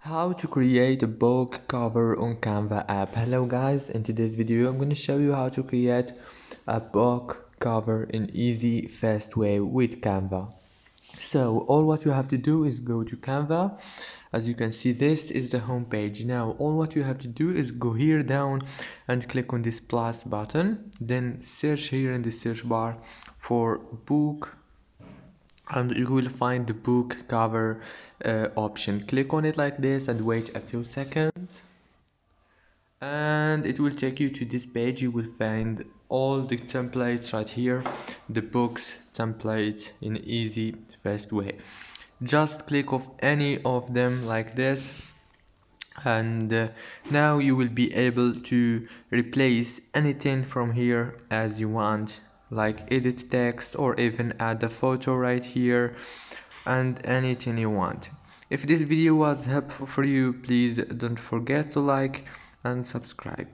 How to create a book cover on Canva app. Hello guys, in today's video I'm going to show you how to create a book cover in easy, fast way with Canva. So all what you have to do is go to Canva. As you can see, this is the home page. Now all what you have to do is go here down and click on this plus button, then search here in the search bar for book, and you will find the book cover option. Click on it like this and wait a few seconds, and it will take you to this page. You will find all the templates right here, the books template in easy fast way. Just click off any of them like this, and now you will be able to replace anything from here as you want, like edit text or even add a photo right here and anything you want. If this video was helpful for you, please don't forget to like and subscribe.